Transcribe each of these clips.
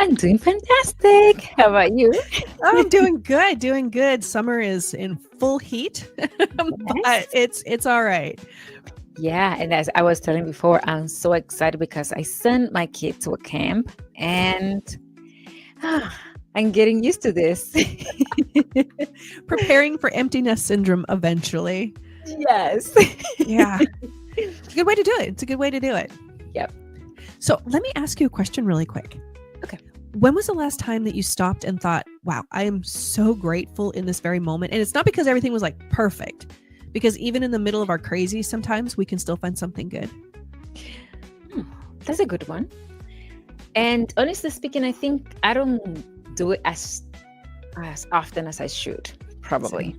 I'm doing fantastic. How about you? Oh, I'm doing good, doing good. Summer is in full heat, but Yes. it's all right. Yeah, and as I was telling before, I'm so excited because I sent my kid to a camp and I'm getting used to this. Preparing for empty nest syndrome eventually. Yes. Yeah, it's a good way to do it. It's a good way to do it. Yep. So let me ask you a question really quick. Okay. When was the last time that you stopped and thought, wow, I am so grateful in this very moment? And it's not because everything was like perfect, because even in the middle of our crazy, sometimes we can still find something good. That's a good one. And honestly speaking, I think I don't do it as often as I should, probably.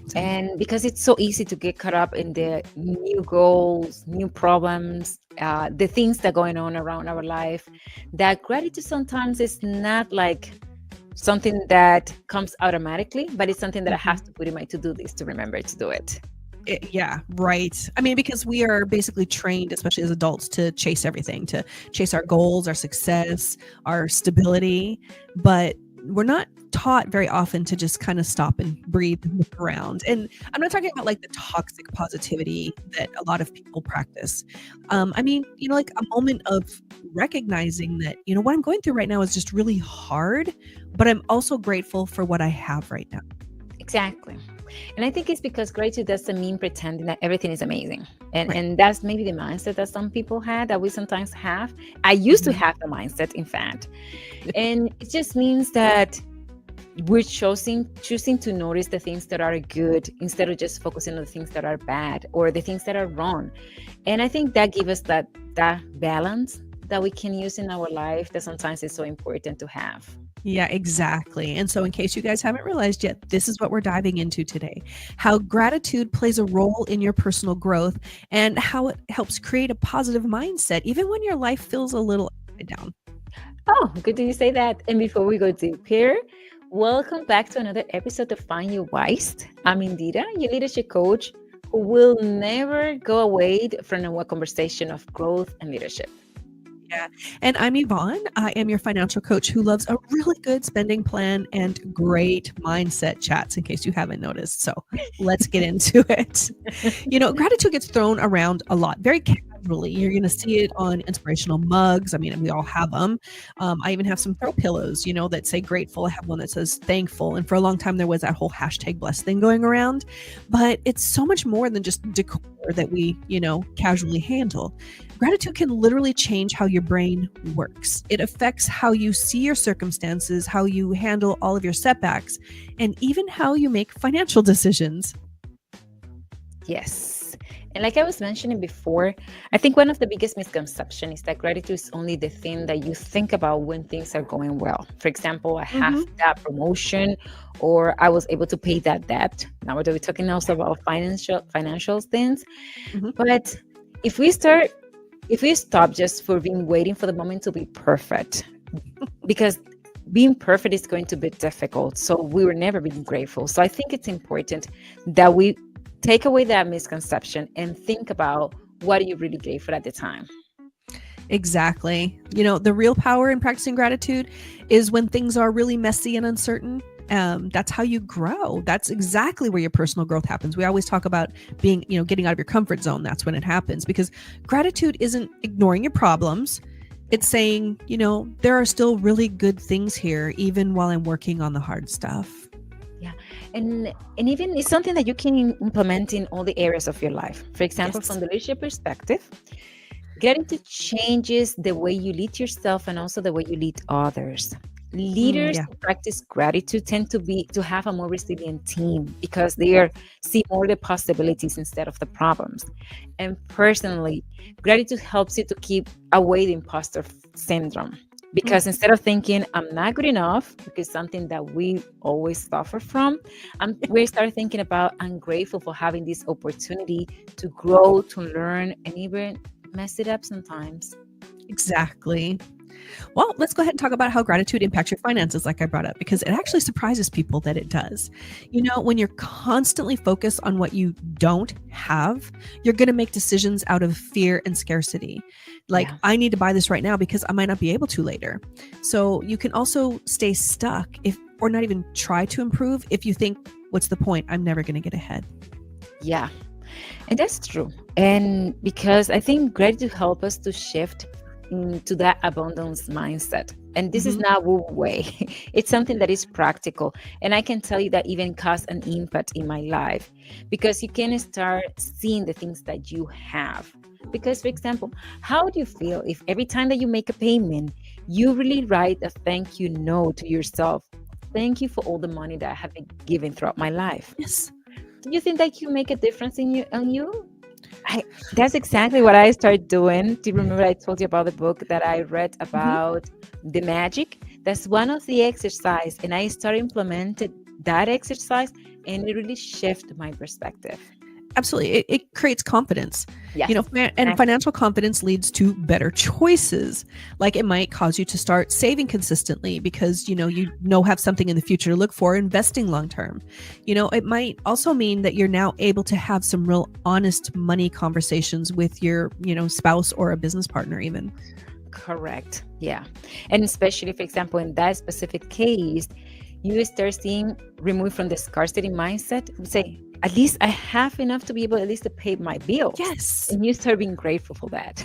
Same. And because it's so easy to get caught up in the new goals, new problems, the things that are going on around our life, that gratitude sometimes is not like something that comes automatically, but it's something that I have to put in my to-do list to remember to do it. Yeah, right. I mean, because we are basically trained, especially as adults, to chase everything, to chase our goals, our success, our stability. But we're not taught very often to just kind of stop and breathe and look around. And I'm not talking about like the toxic positivity that a lot of people practice. I mean, like a moment of recognizing that, what I'm going through right now is just really hard, but I'm also grateful for what I have right now. Exactly. And I think it's because gratitude doesn't mean pretending that everything is amazing. And Right. and that's maybe the mindset that some people had, that we sometimes have. I used to have the mindset, in fact. And it just means that we're choosing to notice the things that are good instead of just focusing on the things that are bad or the things that are wrong. And I think that gives us that balance that we can use in our life that sometimes is so important to have. Yeah, exactly. And so, in case you guys haven't realized yet, this is what we're diving into today: how gratitude plays a role in your personal growth and how it helps create a positive mindset, even when your life feels a little upside down. Oh, good that you say that. And before we go deep here, welcome back to another episode of Find Your Wise. I'm Indira, your leadership coach, who will never go away from our conversation of growth and leadership. Yeah. And I'm Yvonne. I am your financial coach who loves a really good spending plan and great mindset chats, in case you haven't noticed. So let's get into it. Gratitude gets thrown around a lot, very casually. You're going to see it on inspirational mugs. I mean, we all have them. I even have some throw pillows, that say grateful. I have one that says thankful. And for a long time, there was that whole hashtag blessed thing going around. But it's so much more than just decor that we, casually handle. Gratitude can literally change how your brain works. It affects how you see your circumstances, how you handle all of your setbacks, and even how you make financial decisions. Yes. And like I was mentioning before, I think one of the biggest misconceptions is that gratitude is only the thing that you think about when things are going well. For example, I have that promotion, or I was able to pay that debt. Now we're talking also about financial things. But if we stop just for being waiting for the moment to be perfect, because being perfect is going to be difficult. So we were never being grateful. So I think it's important that we take away that misconception and think about what are you really grateful at the time. Exactly. The real power in practicing gratitude is when things are really messy and uncertain. That's how you grow. That's exactly where your personal growth happens. We always talk about being, getting out of your comfort zone. That's when it happens, because gratitude isn't ignoring your problems. It's saying, there are still really good things here, even while I'm working on the hard stuff. Yeah. And even it's something that you can implement in all the areas of your life. For example, Yes. from the leadership perspective, gratitude changes the way you lead yourself and also the way you lead others. Leaders Yeah. who practice gratitude tend to have a more resilient team because they see more the possibilities instead of the problems. And personally, gratitude helps you to keep away the imposter syndrome. Because instead of thinking I'm not good enough, because something that we always suffer from, we start thinking about I'm grateful for having this opportunity to grow, to learn, and even mess it up sometimes. Exactly. Well, let's go ahead and talk about how gratitude impacts your finances, like I brought up, because it actually surprises people that it does. When you're constantly focused on what you don't have, you're going to make decisions out of fear and scarcity. Like, Yeah. I need to buy this right now because I might not be able to later. So you can also stay stuck or not even try to improve if you think, what's the point? I'm never going to get ahead. Yeah. And that's true. And because I think gratitude helps us to shift into that abundance mindset. And this is Mhm. not woo way. It's something that is practical. And I can tell you that even caused an impact in my life because you can start seeing the things that you have. Because, for example, how do you feel if every time that you make a payment, you really write a thank you note to yourself? Thank you for all the money that I have been given throughout my life. Yes. Do you think that you make a difference in you on you? That's exactly what I started doing. Do you remember I told you about the book that I read Mhm. about the magic? That's one of the exercise, and I started implemented that exercise, and it really shifted my perspective. Absolutely. It creates confidence, Yes, and exactly. financial confidence leads to better choices. Like, it might cause you to start saving consistently because, have something in the future to look for, investing long term. It might also mean that you're now able to have some real honest money conversations with your, spouse or a business partner, even. Correct. Yeah. And especially, for example, in that specific case, you start seeing removed from the scarcity mindset, say, at least I have enough to be able at least to pay my bills. Yes. And you start being grateful for that.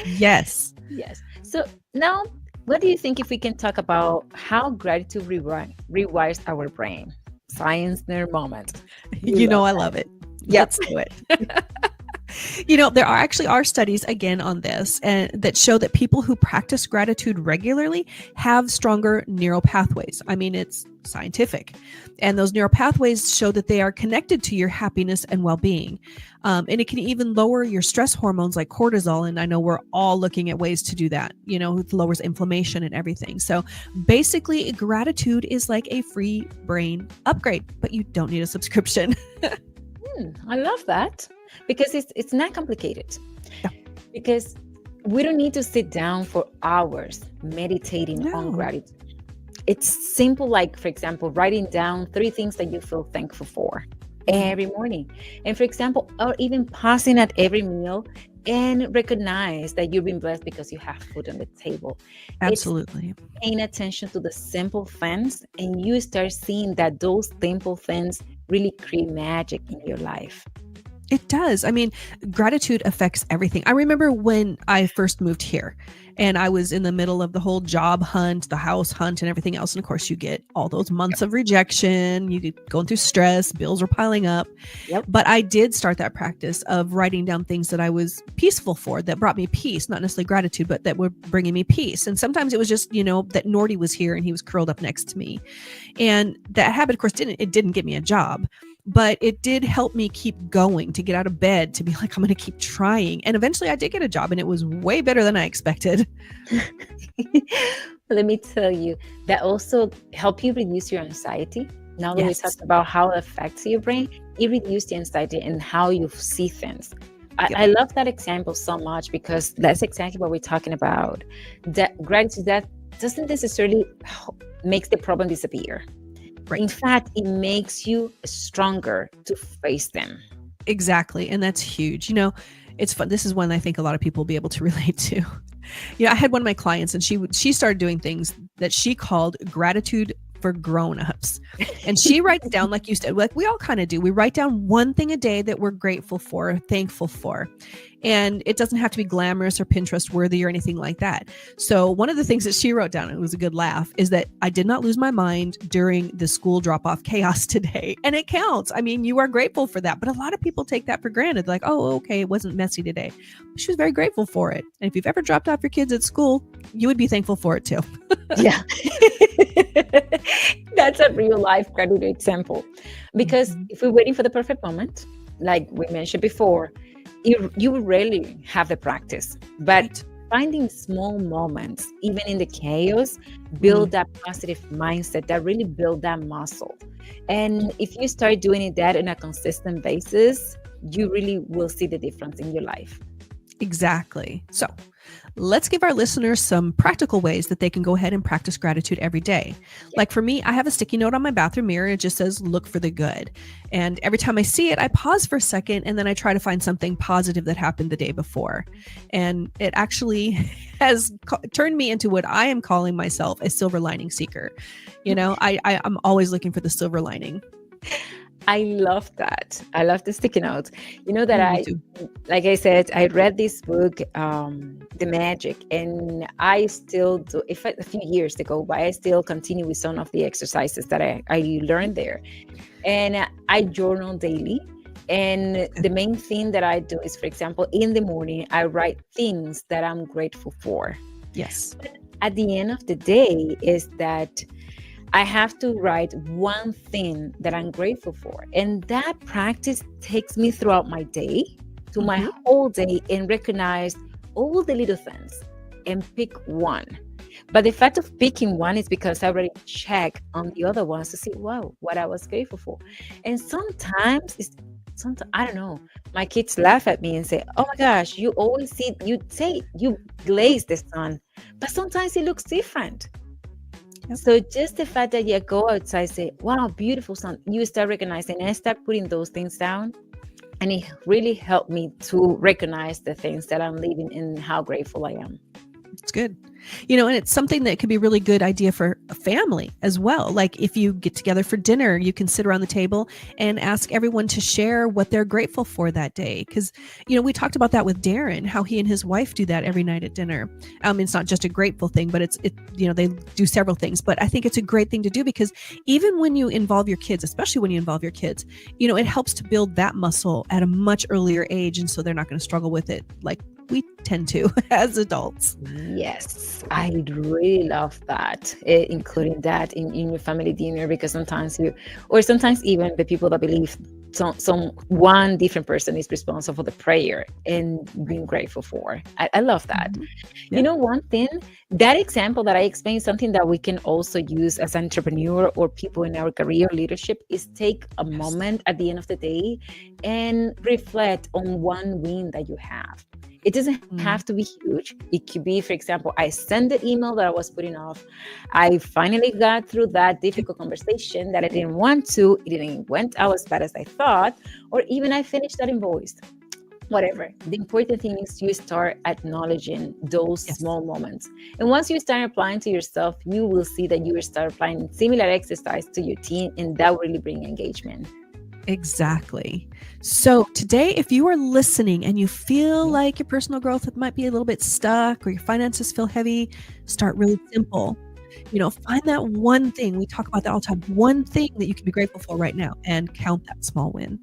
Yes. Yes. So now, what do you think if we can talk about how gratitude rewires our brain? Science nerd moment. You love I that. love it. Yep. Let's do it. There are studies again on this and that show that people who practice gratitude regularly have stronger neural pathways. I mean, it's scientific. And those neural pathways show that they are connected to your happiness and well-being. And it can even lower your stress hormones like cortisol. And I know we're all looking at ways to do that. It lowers inflammation and everything. So basically, gratitude is like a free brain upgrade, but you don't need a subscription. I love that because it's not complicated. Yeah. Because we don't need to sit down for hours meditating on No. gratitude. It's simple, like, for example, writing down 3 things that you feel thankful for every morning. And for example, or even pausing at every meal and recognize that you've been blessed because you have food on the table. It's Absolutely. paying attention to the simple things, and you start seeing that those simple things really create magic in your life. It does. I mean, gratitude affects everything. I remember when I first moved here and I was in the middle of the whole job hunt, the house hunt, and everything else. And of course, you get all those months of rejection, you get going through stress, bills are piling up. Yep. But I did start that practice of writing down things that I was peaceful for, that brought me peace, not necessarily gratitude, but that were bringing me peace. And sometimes it was just, that Nordy was here and he was curled up next to me. And that habit, of course, didn't get me a job, but it did help me keep going, to get out of bed, to be like, I'm going to keep trying. And eventually I did get a job, and it was way better than I expected. Let me tell you, that also help you reduce your anxiety. Now that we Yes. talked about how it affects your brain, it reduces the anxiety and how you see things. Yep. I love that example so much because that's exactly what we're talking about. That gratitude that doesn't necessarily makes the problem disappear. Right. In fact, it makes you stronger to face them. Exactly. And that's huge. It's fun. This is one I think a lot of people will be able to relate to. I had one of my clients, and she started doing things that she called gratitude for grown-ups. And she writes down, like you said, like we all kind of do. We write down one thing a day that we're grateful for, or thankful for. And it doesn't have to be glamorous or Pinterest worthy or anything like that. So one of the things that she wrote down, and it was a good laugh, is that I did not lose my mind during the school drop-off chaos today. And it counts. I mean, you are grateful for that. But a lot of people take that for granted. Like, oh, okay, it wasn't messy today. She was very grateful for it. And if you've ever dropped off your kids at school, you would be thankful for it too. Yeah. That's a real life gratitude example. Because if we're waiting for the perfect moment, like we mentioned before, you rarely have the practice. But finding small moments, even in the chaos, build that positive mindset, that really build that muscle. And if you start doing that on a consistent basis, you really will see the difference in your life. Exactly. So let's give our listeners some practical ways that they can go ahead and practice gratitude every day. Like for me, I have a sticky note on my bathroom mirror. It just says, look for the good. And every time I see it, I pause for a second and then I try to find something positive that happened the day before. And it actually has turned me into what I am calling myself a silver lining seeker. I'm always looking for the silver lining. I love that. I love the sticky notes. You know that Me too. like I said, I read this book, The Magic, and I still do, if a few years ago, but I still continue with some of the exercises that I learned there. And I journal daily. And the main thing that I do is, for example, in the morning, I write things that I'm grateful for. Yes. But at the end of the day is that I have to write one thing that I'm grateful for. And that practice takes me throughout my day, to my whole day, and recognize all the little things and pick one. But the fact of picking one is because I already check on the other ones to see, wow, what I was grateful for. And sometimes I don't know, my kids laugh at me and say, oh my gosh, you glaze the sun, but sometimes it looks different. Yep. So just the fact that you go outside, say, wow, beautiful sun, you start recognizing, and I start putting those things down. And it really helped me to recognize the things that I'm living and how grateful I am. It's good. And it's something that could be a really good idea for a family as well. Like if you get together for dinner, you can sit around the table and ask everyone to share what they're grateful for that day. Because, we talked about that with Darren, how he and his wife do that every night at dinner. It's not just a grateful thing, but they do several things. But I think it's a great thing to do because even when you involve your kids, especially when you involve your kids, it helps to build that muscle at a much earlier age. And so they're not going to struggle with it like we tend to as adults. Yes, I really love that, including that in your family dinner, because sometimes even the people that believe some one different person is responsible for the prayer and being grateful for. I love that. Yeah. One thing, that example that I explained, something that we can also use as an entrepreneur or people in our career leadership, is take a moment at the end of the day and reflect on one win that you have. It doesn't have to be huge. It could be, for example, I sent the email that I was putting off. I finally got through that difficult conversation that I didn't want to. It didn't went out as bad as I thought. Or even I finished that invoice. Whatever. The important thing is you start acknowledging those small moments. And once you start applying to yourself, you will see that you will start applying similar exercise to your team, and that will really bring engagement. Exactly. So today, if you are listening and you feel like your personal growth might be a little bit stuck or your finances feel heavy, start really simple. Find that one thing. We talk about that all the time. One thing that you can be grateful for right now and count that small win.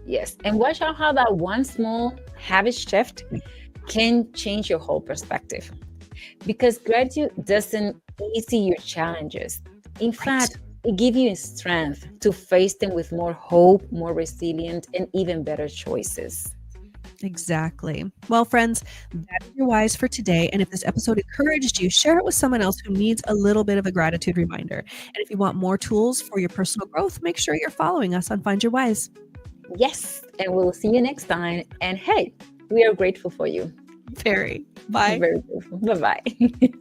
Yes. And watch out how that one small habit shift can change your whole perspective. Because gratitude doesn't ease your challenges. In fact, it gives you strength to face them with more hope, more resilient, and even better choices. Exactly. Well, friends, that is your whys for today. And if this episode encouraged you, share it with someone else who needs a little bit of a gratitude reminder. And if you want more tools for your personal growth, make sure you're following us on Find Your Whys. Yes. And we'll see you next time. And hey, we are grateful for you. Very. Bye. Very grateful. Bye-bye.